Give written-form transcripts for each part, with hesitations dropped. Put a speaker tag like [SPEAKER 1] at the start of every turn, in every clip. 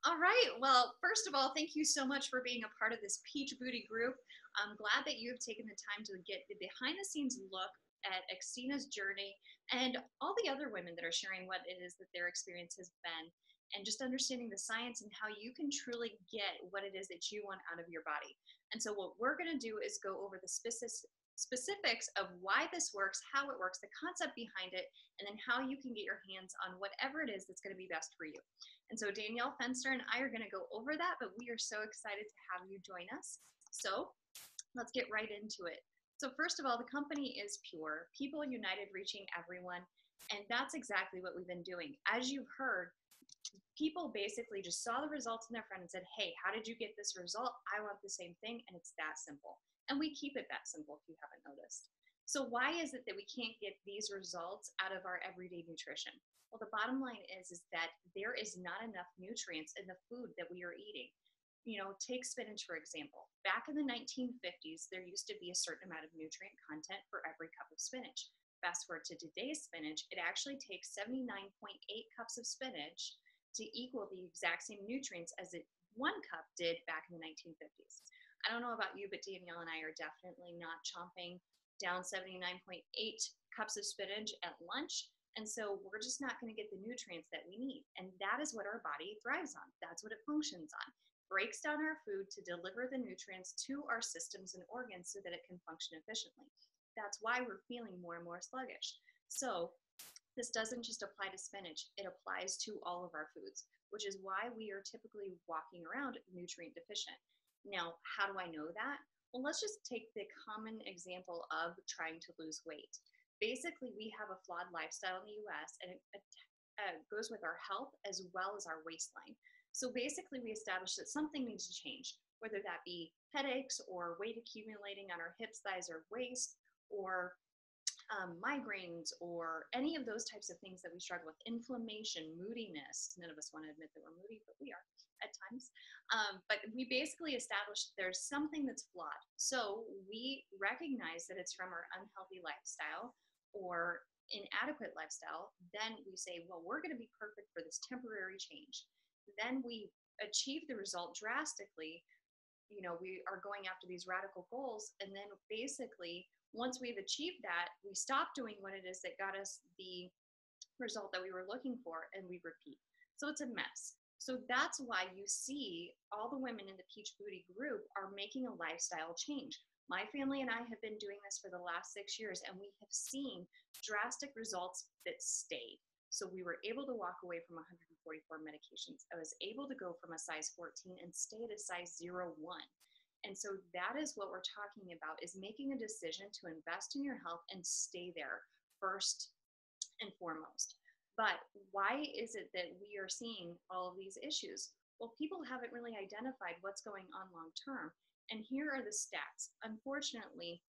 [SPEAKER 1] All right. Well, first of all, thank you so much for being a part of this Peach Booty group. I'm glad that you have taken the time to get the behind the scenes look at Xtina's journey and all the other women that are sharing what it is that their experience has been, and just understanding the science and how you can truly get what it is that you want out of your body. And so, what we're going to do is go over the specifics of why this works, how it works, the concept behind it, and then how you can get your hands on whatever it is that's going to be best for you. And so Danielle Fenster and I are going to go over that, but we are so excited to have you join us. So let's get right into it. So first of all, the company is Pure, People United Reaching Everyone. And that's exactly what we've been doing. As you've heard, people basically just saw the results in their friend and said, hey, how did you get this result? I want the same thing. And it's that simple. And we keep it that simple if you haven't noticed. So why is it that we can't get these results out of our everyday nutrition? Well, the bottom line is that there is not enough nutrients in the food that we are eating. Take spinach, for example. Back in the 1950s, there used to be a certain amount of nutrient content for every cup of spinach. Fast forward to today's spinach, it actually takes 79.8 cups of spinach to equal the exact same nutrients as it 1 cup did back in the 1950s. I don't know about you, but Danielle and I are definitely not chomping down 79.8 cups of spinach at lunch. And so we're just not going to get the nutrients that we need. And that is what our body thrives on. That's what it functions on. Breaks down our food to deliver the nutrients to our systems and organs so that it can function efficiently. That's why we're feeling more and more sluggish. So this doesn't just apply to spinach, it applies to all of our foods, which is why we are typically walking around nutrient deficient. Now, how do I know that? Well, let's just take the common example of trying to lose weight. Basically, we have a flawed lifestyle in the US, and it goes with our health as well as our waistline. So basically, we established that something needs to change, whether that be headaches or weight accumulating on our hips, thighs, or waist, or migraines, or any of those types of things that we struggle with, inflammation, moodiness. None of us want to admit that we're moody, but we are at times. But we basically established there's something that's flawed. So we recognize that it's from our unhealthy lifestyle or inadequate lifestyle. Then we say, well, we're going to be perfect for this temporary change. Then we achieve the result drastically. We are going after these radical goals, and then basically once we've achieved that, we stop doing what it is that got us the result that we were looking for, and we repeat. So it's a mess. So that's why you see all the women in the Peach Booty group are making a lifestyle change. My family and I have been doing this for the last 6 years, and we have seen drastic results that stayed. So we were able to walk away from 144 medications. I was able to go from a size 14 and stay at a size 0-1. And so that is what we're talking about, is making a decision to invest in your health and stay there first and foremost. But why is it that we are seeing all of these issues? Well, people haven't really identified what's going on long term. And here are the stats. Unfortunately,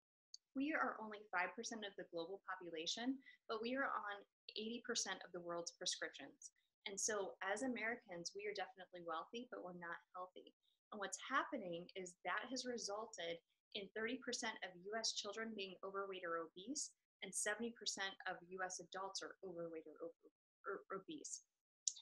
[SPEAKER 1] we are only 5% of the global population, but we are on 80% of the world's prescriptions. And so, as Americans, we are definitely wealthy, but we're not healthy. And what's happening is that has resulted in 30% of US children being overweight or obese, and 70% of US adults are overweight or obese.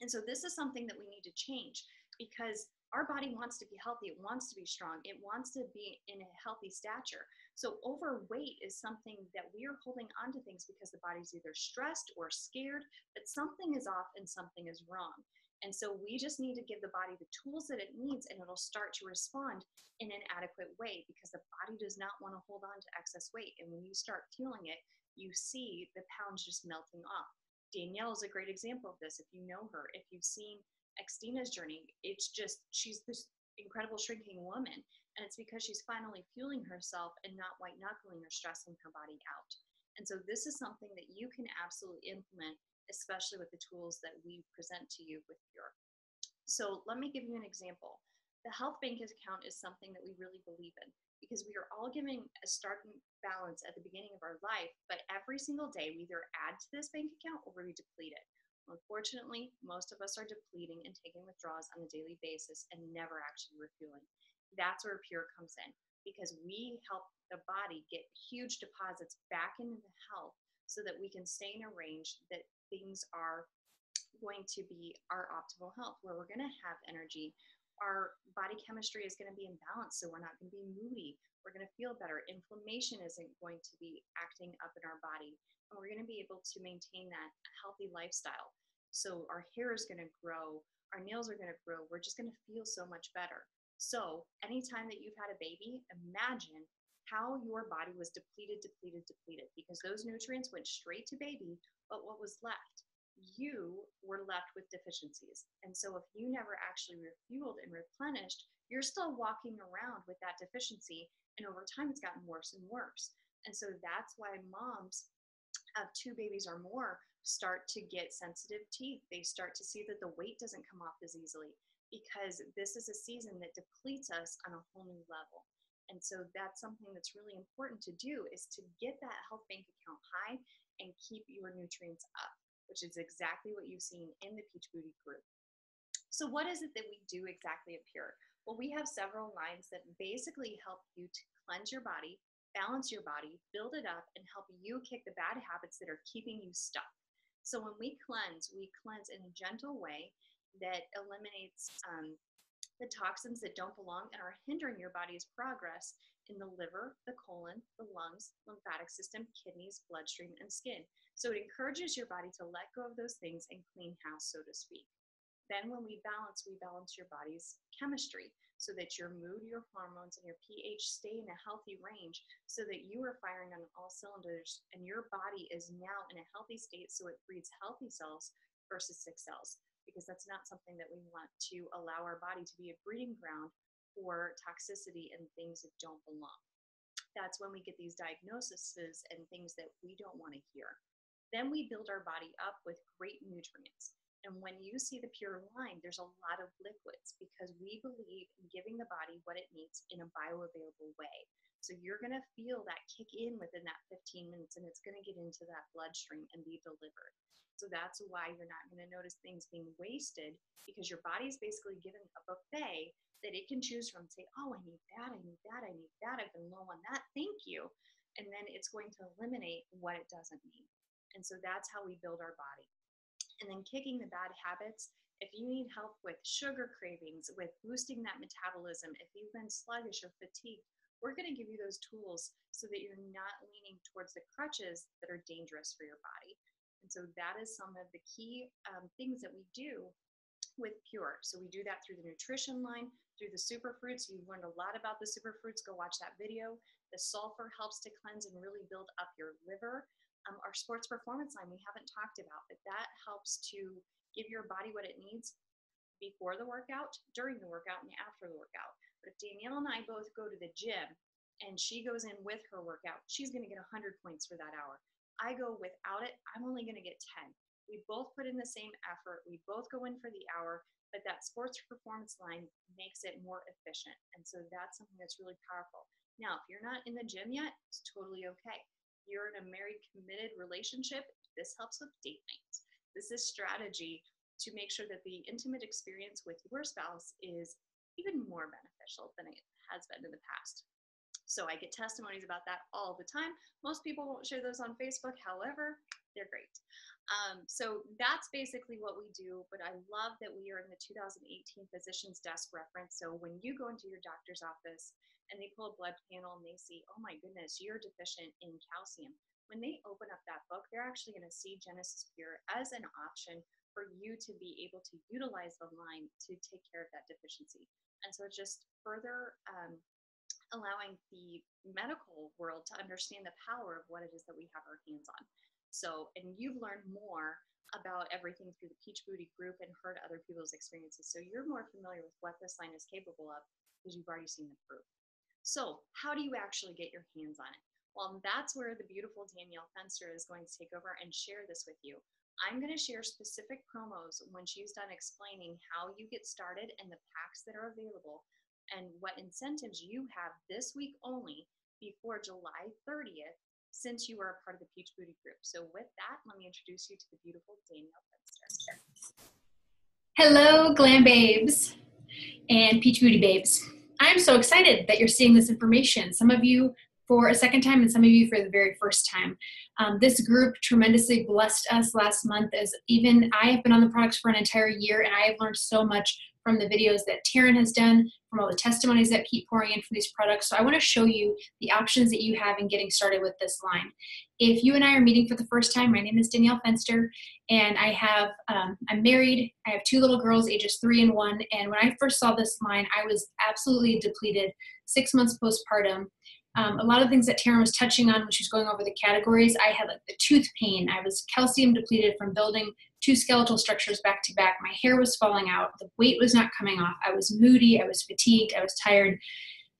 [SPEAKER 1] And so this is something that we need to change, because our body wants to be healthy. It wants to be strong. It wants to be in a healthy stature. So overweight is something that we are holding on to things because the body's either stressed or scared that something is off and something is wrong. And so we just need to give the body the tools that it needs, and it'll start to respond in an adequate way, because the body does not want to hold on to excess weight. And when you start feeling it, you see the pounds just melting off. Danielle is a great example of this. If you know her, if you've seen Xtina's journey, it's just, she's this incredible shrinking woman. And it's because she's finally fueling herself and not white knuckling or stressing her body out. And so this is something that you can absolutely implement, especially with the tools that we present to you with Pure. So let me give you an example. The health bank account is something that we really believe in, because we are all giving a starting balance at the beginning of our life, but every single day we either add to this bank account or we deplete it. Unfortunately, most of us are depleting and taking withdrawals on a daily basis and never actually refueling. That's where Pure comes in, because we help the body get huge deposits back into the health so that we can stay in a range that things are going to be our optimal health, where we're going to have energy. Our body chemistry is going to be in balance, so we're not going to be moody. We're going to feel better. Inflammation isn't going to be acting up in our body, and we're going to be able to maintain that healthy lifestyle. So our hair is going to grow, our nails are going to grow. We're just going to feel so much better. So anytime that you've had a baby, imagine how your body was depleted, because those nutrients went straight to baby, but what was left? You were left with deficiencies. And so if you never actually refueled and replenished, you're still walking around with that deficiency. And over time, it's gotten worse and worse. And so that's why moms of 2 babies or more start to get sensitive teeth. They start to see that the weight doesn't come off as easily, because this is a season that depletes us on a whole new level. And so that's something that's really important to do, is to get that health bank account high and keep your nutrients up, which is exactly what you've seen in the Peach Booty group. So what is it that we do exactly at Pure? Well, we have several lines that basically help you to cleanse your body, balance your body, build it up, and help you kick the bad habits that are keeping you stuck. So when we cleanse in a gentle way that eliminates the toxins that don't belong and are hindering your body's progress in the liver, the colon, the lungs, lymphatic system, kidneys, bloodstream, and skin. So it encourages your body to let go of those things and clean house, so to speak. Then when we balance your body's chemistry so that your mood, your hormones, and your pH stay in a healthy range, so that you are firing on all cylinders and your body is now in a healthy state, so it breeds healthy cells versus sick cells. Because that's not something that we want to allow our body to be a breeding ground for toxicity and things that don't belong. That's when we get these diagnoses and things that we don't want to hear. Then we build our body up with great nutrients. And when you see the Pure line, there's a lot of liquids, because we believe in giving the body what it needs in a bioavailable way. So you're going to feel that kick in within that 15 minutes, and it's going to get into that bloodstream and be delivered. So that's why you're not going to notice things being wasted, because your body's basically given a buffet that it can choose from. Say, oh, I need that, I need that, I need that, I've been low on that, thank you. And then it's going to eliminate what it doesn't need. And so that's how we build our body. And then kicking the bad habits. If you need help with sugar cravings, with boosting that metabolism, if you've been sluggish or fatigued, we're going to give you those tools so that you're not leaning towards the crutches that are dangerous for your body. And so that is some of the key things that we do with Pure. So we do that through the nutrition line, through the superfruits. You've learned a lot about the superfruits. Go watch that video. The sulfur helps to cleanse and really build up your liver. Our sports performance line we haven't talked about, but that helps to give your body what it needs before the workout, during the workout, and after the workout. But if Danielle and I both go to the gym and she goes in with her workout, she's going to get 100 points for that hour. I go without it, I'm only going to get 10. We both put in the same effort. We both go in for the hour, but that sports performance line makes it more efficient. And so that's something that's really powerful. Now, if you're not in the gym yet, it's totally okay. You're in a married, committed relationship, this helps with date nights. This is strategy to make sure that the intimate experience with your spouse is even more beneficial than it has been in the past. So I get testimonies about that all the time. Most people won't share those on Facebook. However, they're great. So that's basically what we do. But I love that we are in the 2018 Physician's Desk reference. So when you go into your doctor's office and they pull a blood panel and they see, oh my goodness, you're deficient in calcium. When they open up that book, they're actually going to see Genesis Pure as an option for you to be able to utilize the line to take care of that deficiency. And so it's just further allowing the medical world to understand the power of what it is that we have our hands on. So, and you've learned more about everything through the Peach Booty group and heard other people's experiences. So you're more familiar with what this line is capable of because you've already seen the proof. So how do you actually get your hands on it? Well, that's where the beautiful Danielle Fenster is going to take over and share this with you. I'm going to share specific promos when she's done explaining how you get started and the packs that are available and what incentives you have this week only before July 30th, since you are a part of the Peach Booty group. So with that, let me introduce you to the beautiful Danielle Fenster.
[SPEAKER 2] Hello, Glam Babes and Peach Booty Babes. I'm so excited that you're seeing this information. Some of you for a second time and some of you for the very first time. This group tremendously blessed us last month, as even I have been on the products for an entire year, and I have learned so much from the videos that Taryn has done, from all the testimonies that keep pouring in from these products. So I want to show you the options that you have in getting started with this line. If you and I are meeting for the first time, my name is Danielle Fenster, and I'm married. I have 2 little girls, ages 3 and 1. And when I first saw this line, I was absolutely depleted, 6 months postpartum. A lot of things that Taryn was touching on when she was going over the categories, I had like the tooth pain. I was calcium depleted from building 2 skeletal structures back to back. My hair was falling out. The weight was not coming off. I was moody. I was fatigued. I was tired.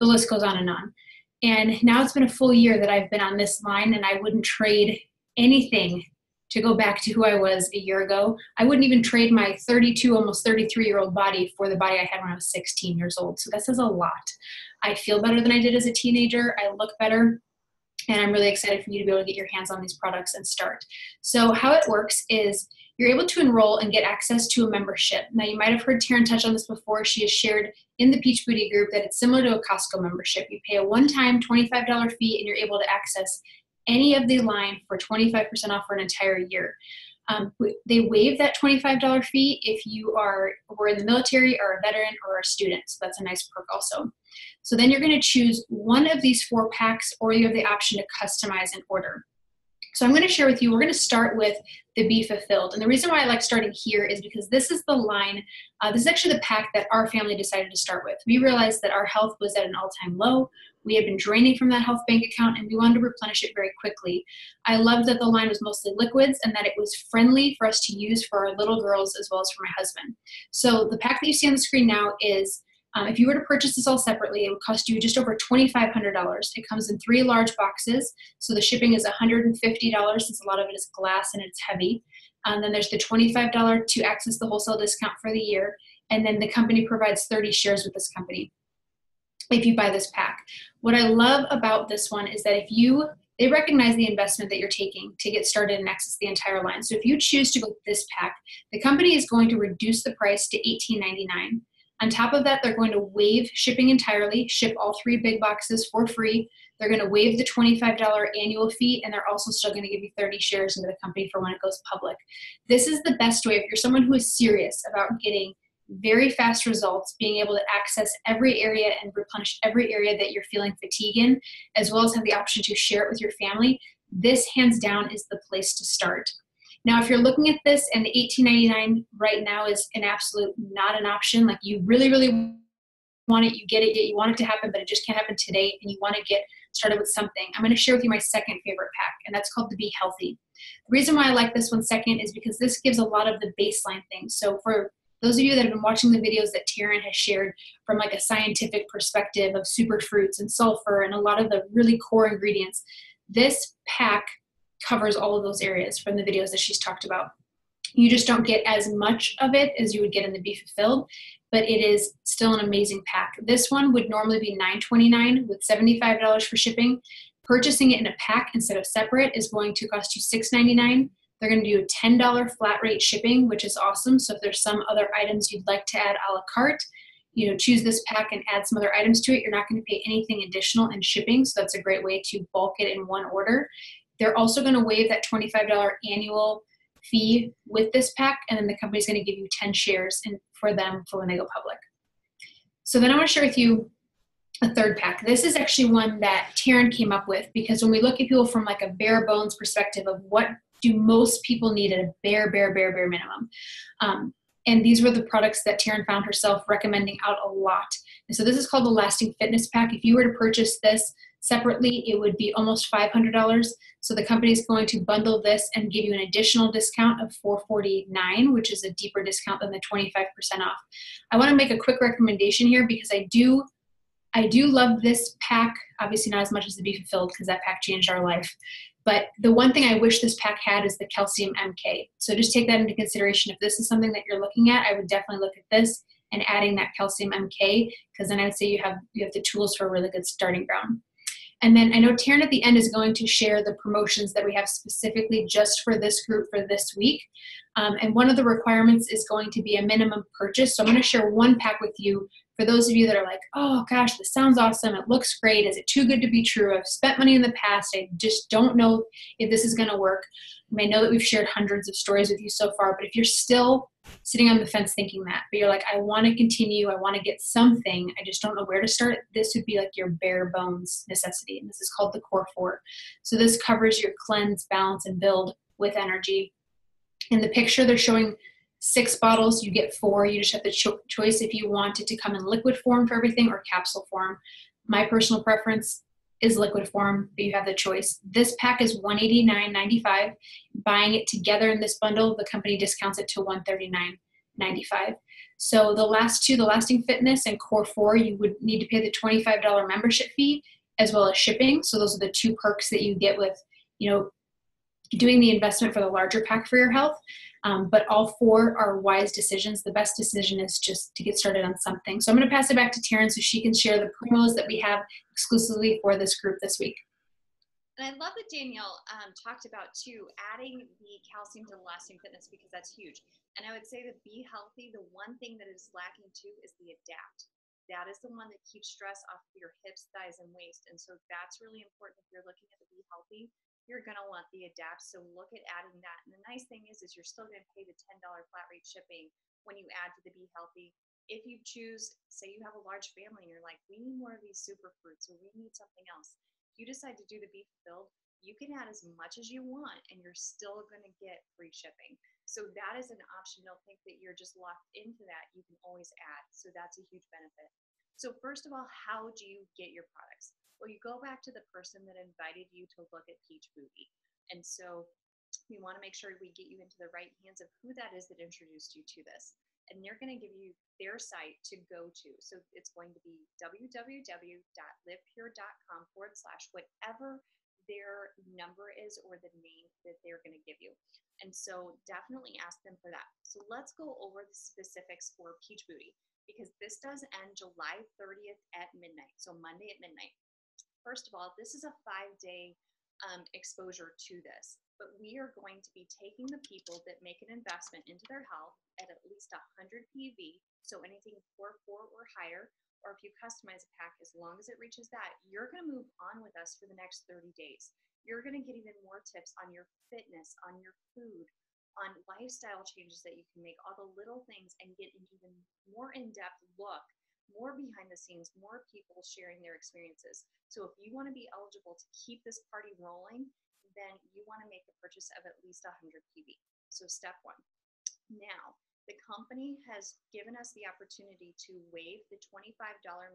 [SPEAKER 2] The list goes on and on. And now it's been a full year that I've been on this line, and I wouldn't trade anything to go back to who I was a year ago. I wouldn't even trade my 32, almost 33-year-old body for the body I had when I was 16 years old. So that says a lot. I feel better than I did as a teenager. I look better. And I'm really excited for you to be able to get your hands on these products and start. So how it works is you're able to enroll and get access to a membership. Now, you might have heard Taryn touch on this before. She has shared in the Peach Booty group that it's similar to a Costco membership. You pay a one-time $25 fee, and you're able to access any of the line for 25% off for an entire year. They waive that $25 fee if you were in the military or a veteran or a student. So that's a nice perk also. So then you're going to choose one of these 4 packs, or you have the option to customize an order. So I'm going to share with you, we're going to start with the Be Fulfilled. And the reason why I like starting here is because this is the line, this is actually the pack that our family decided to start with. We realized that our health was at an all-time low. We had been draining from that health bank account, and we wanted to replenish it very quickly. I loved that the line was mostly liquids and that it was friendly for us to use for our little girls as well as for my husband. So the pack that you see on the screen now is, if you were to purchase this all separately, it would cost you just over $2,500. It comes in 3 large boxes, so the shipping is $150 since a lot of it is glass and it's heavy. And then there's the $25 to access the wholesale discount for the year, and then the company provides 30 shares with this company if you buy this pack. What I love about this one is that they recognize the investment that you're taking to get started and access the entire line. So if you choose to go with this pack, the company is going to reduce the price to $18.99. On top of that, they're going to waive shipping entirely, ship all 3 big boxes for free. They're going to waive the $25 annual fee, and they're also still going to give you 30 shares into the company for when it goes public. This is the best way if you're someone who is serious about getting very fast results, being able to access every area and replenish every area that you're feeling fatigue in, as well as have the option to share it with your family. This, hands down, is the place to start. Now, if you're looking at this and the $18.99 right now is an absolute not an option, like you really, really want it, you get it, you want it to happen, but it just can't happen today, and you want to get started with something, I'm going to share with you my second favorite pack, and that's called the Be Healthy. The reason why I like this one second is because this gives a lot of the baseline things. So for those of you that have been watching the videos that Taryn has shared from like a scientific perspective of superfruits and sulfur and a lot of the really core ingredients, this pack covers all of those areas from the videos that she's talked about. You just don't get as much of it as you would get in the Be Fulfilled, but it is still an amazing pack. This one would normally be $9.29 with $75 for shipping. Purchasing it in a pack instead of separate is going to cost you $6.99. They're going to do a $10 flat rate shipping, which is awesome. So if there's some other items you'd like to add a la carte, choose this pack and add some other items to it. You're not going to pay anything additional in shipping, so that's a great way to bulk it in one order. They're also going to waive that $25 annual fee with this pack, and then the company's going to give you 10 shares for them for when they go public. So then I want to share with you a third pack. This is actually one that Taryn came up with, because when we look at people from like a bare bones perspective of what do most people need at a bare minimum, and these were the products that Taryn found herself recommending out a lot. And so this is called the Lasting Fitness Pack. If you were to purchase this separately, it would be almost $500. So the company is going to bundle this and give you an additional discount of $449, which is a deeper discount than the 25% off. I want to make a quick recommendation here because I do love this pack, obviously not as much as the Be Fulfilled because that pack changed our life. But the one thing I wish this pack had is the Calcium MK. So just take that into consideration. If this is something that you're looking at, I would definitely look at this and adding that Calcium MK, because then I'd say you have the tools for a really good starting ground. And then I know Taryn at the end is going to share the promotions that we have specifically just for this group for this week. And one of the requirements is going to be a minimum purchase. So I'm going to share one pack with you for those of you that are like, oh gosh, this sounds awesome. It looks great. Is it too good to be true? I've spent money in the past. I just don't know if this is going to work. I know that we've shared hundreds of stories with you so far, but if you're still sitting on the fence thinking that, but you're like, I want to continue, I want to get something, I just don't know where to start, this would be like your bare bones necessity. And this is called the Core 4. So this covers your cleanse, balance, and build with energy. In the picture, they're showing 6 bottles. You get 4. You just have the choice if you want it to come in liquid form for everything or capsule form. My personal preference is liquid form, but you have the choice. This pack is $189.95. Buying it together in this bundle, the company discounts it to $139.95. So the last two, the Lasting Fitness and Core 4, you would need to pay the $25 membership fee as well as shipping. So those are the 2 perks that you get with, doing the investment for the larger pack for your health. But all 4 are wise decisions. The best decision is just to get started on something. So I'm going to pass it back to Taryn so she can share the promos that we have exclusively for this group this week.
[SPEAKER 1] And I love that Danielle talked about too, adding the calcium to the Lasting Fitness, because that's huge. And I would say that Be Healthy, the one thing that is lacking too is the Adapt. That is the one that keeps stress off of your hips, thighs, and waist. And so that's really important if you're looking at the Be Healthy. You're going to want the Adapt. So look at adding that. And the nice thing is you're still going to pay the $10 flat rate shipping when you add to the Be Healthy. If you choose, say you have a large family and you're like, we need more of these superfruits or we need something else. If you decide to do the Be Fulfilled, you can add as much as you want and you're still going to get free shipping. So that is an option. Don't think that you're just locked into that. You can always add. So that's a huge benefit. So first of all, how do you get your products? Well, you go back to the person that invited you to look at Peach Booty. And so we want to make sure we get you into the right hands of who that is that introduced you to this. And they're going to give you their site to go to. So it's going to be www.livepure.com/whatever their number is or the name that they're going to give you. And so definitely ask them for that. So let's go over the specifics for Peach Booty, because this does end July 30th at midnight. So Monday at midnight. First of all, this is a 5-day exposure to this, but we are going to be taking the people that make an investment into their health at least 100 PV, so anything 4 or higher, or if you customize a pack, as long as it reaches that, you're going to move on with us for the next 30 days. You're going to get even more tips on your fitness, on your food, on lifestyle changes that you can make, all the little things, and get an even more in-depth look, more behind the scenes, more people sharing their experiences. So if you want to be eligible to keep this party rolling, then you want to make a purchase of at least 100 PV. So step 1. Now, the company has given us the opportunity to waive the $25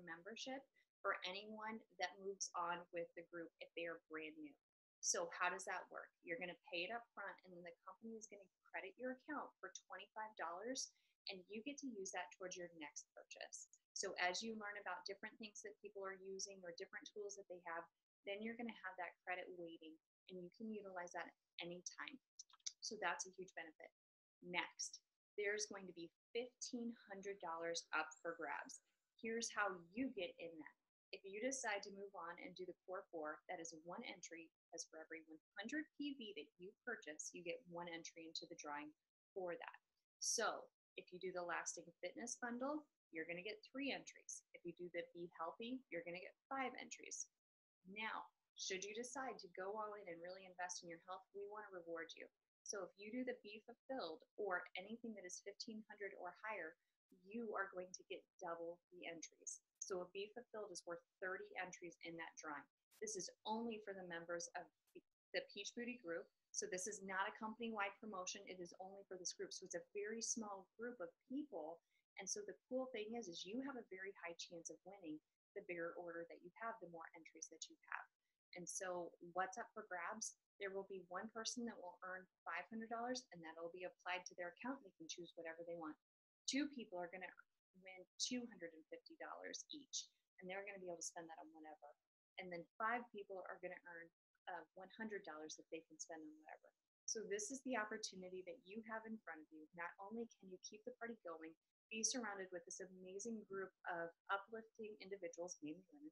[SPEAKER 1] membership for anyone that moves on with the group if they are brand new. So how does that work? You're going to pay it up front, and then the company is going to credit your account for $25, and you get to use that towards your next purchase. So as you learn about different things that people are using or different tools that they have, then you're going to have that credit waiting, and you can utilize that anytime. So that's a huge benefit. Next, there's going to be $1,500 up for grabs. Here's how you get in that. If you decide to move on and do the Core 4, that is 1 entry, because for every 100 PV that you purchase, you get 1 entry into the drawing for that. So if you do the Lasting Fitness bundle, you're going to get 3 entries. If you do the Be Healthy, you're going to get 5 entries. Now, should you decide to go all in and really invest in your health, we want to reward you. So if you do the Be Fulfilled or anything that is 1,500 or higher, you are going to get double the entries. So a Be Fulfilled is worth 30 entries in that drawing. This is only for the members of the Peach Booty group. So this is not a company-wide promotion. It is only for this group. So it's a very small group of people. And so the cool thing is you have a very high chance of winning. The bigger order that you have, the more entries that you have. And so what's up for grabs? There will be 1 person that will earn $500, and that'll be applied to their account. They can choose whatever they want. 2 people are going to win $250 each, and they're going to be able to spend that on whatever. And then 5 people are going to earn $100 that they can spend on whatever. So this is the opportunity that you have in front of you. Not only can you keep the party going, be surrounded with this amazing group of uplifting individuals, mainly women,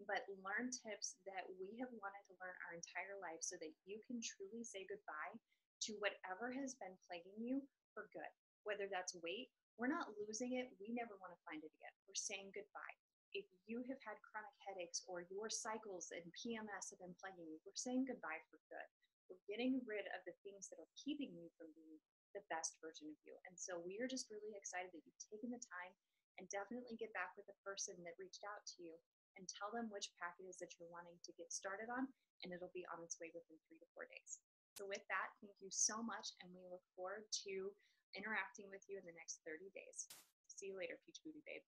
[SPEAKER 1] but learn tips that we have wanted to learn our entire life so that you can truly say goodbye to whatever has been plaguing you for good. Whether that's weight, we're not losing it. We never want to find it again. We're saying goodbye. If you have had chronic headaches or your cycles and PMS have been plaguing you, we're saying goodbye for good. We're getting rid of the things that are keeping you from being the best version of you. And so we are just really excited that you've taken the time, and definitely get back with the person that reached out to you and tell them which pack it is that you're wanting to get started on, and it'll be on its way within 3 to 4 days. So with that, thank you so much, and we look forward to interacting with you in the next 30 days. See you later, Peach Booty Babe.